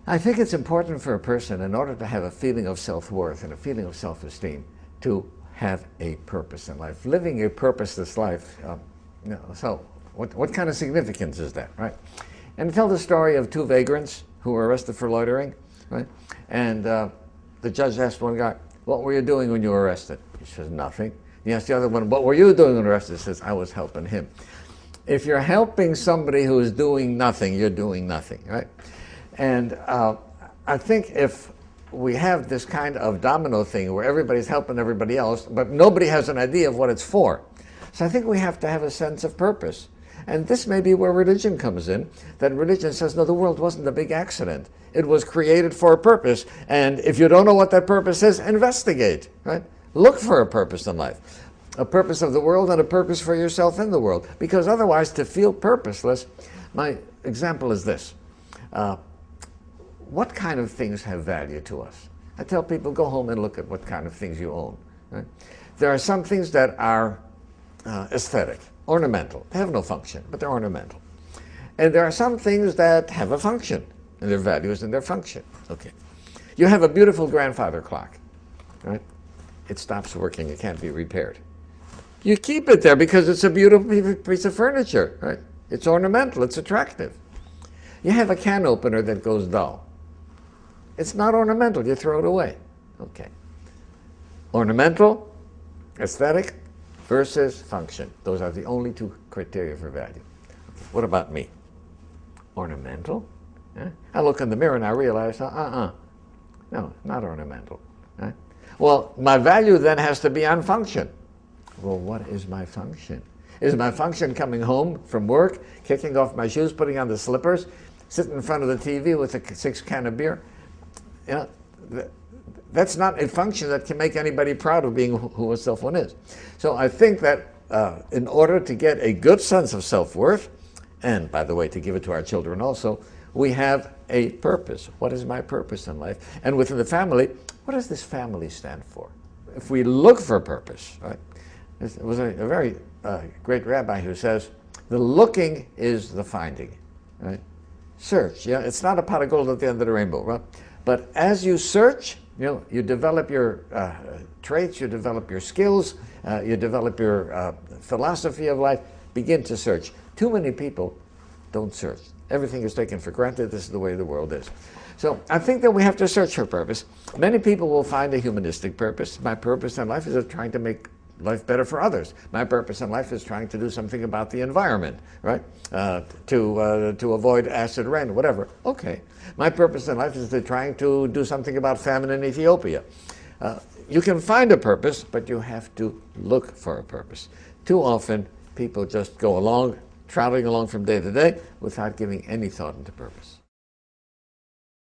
I think it's important for a person, in order to have a feeling of self-worth and a feeling of self-esteem, to have a purpose in life. Living a purposeless life, so what kind of significance is that, right? And tell the story of two vagrants who were arrested for loitering, right? And the judge asked one guy, "What were you doing when you were arrested?" He says, "Nothing." He asked the other one, "What were you doing when you were arrested?" He says, "I was helping him." If you're helping somebody who is doing nothing, you're doing nothing, right? And I think if we have this kind of domino thing where everybody's helping everybody else, but nobody has an idea of what it's for. So I think we have to have a sense of purpose. And this may be where religion comes in, that religion says, no, the world wasn't a big accident. It was created for a purpose. And if you don't know what that purpose is, investigate, right? Look for a purpose in life. A purpose of the world and a purpose for yourself in the world. Because otherwise, to feel purposeless, my example is this. What kind of things have value to us? I tell people, go home and look at what kind of things you own. Right? There are some things that are aesthetic, ornamental. They have no function, but they're ornamental. And there are some things that have a function, and their value is in their function. Okay. You have a beautiful grandfather clock, right? It stops working, it can't be repaired. You keep it there because it's a beautiful piece of furniture, right? It's ornamental, it's attractive. You have a can opener that goes dull. It's not ornamental, you throw it away. Okay. Ornamental, aesthetic, versus function. Those are the only two criteria for value. What about me? Ornamental? Yeah? I look in the mirror and I realize, no, not ornamental. Right? Well, my value then has to be on function. Well, what is my function? Is my function coming home from work, kicking off my shoes, putting on the slippers, sitting in front of the TV with a 6-can of beer? You know, that's not a function that can make anybody proud of being who oneself one is. So I think that in order to get a good sense of self-worth, and by the way, to give it to our children also, we have a purpose. What is my purpose in life? And within the family, what does this family stand for? If we look for purpose, right? It was a very great rabbi who says, the looking is the finding, right? Search, yeah, it's not a pot of gold at the end of the rainbow, right? But as you search, you develop your traits, you develop your skills, you develop your philosophy of life. Begin to search. Too many people don't search. Everything is taken for granted. This is the way the world is. So I think that we have to search for purpose. Many people will find a humanistic purpose. My purpose in life is trying to make life better for others. My purpose in life is trying to do something about the environment, right? To avoid acid rain, whatever. Okay. My purpose in life is trying to do something about famine in Ethiopia. You can find a purpose, but you have to look for a purpose. Too often, people just go along, traveling along from day to day, without giving any thought into purpose.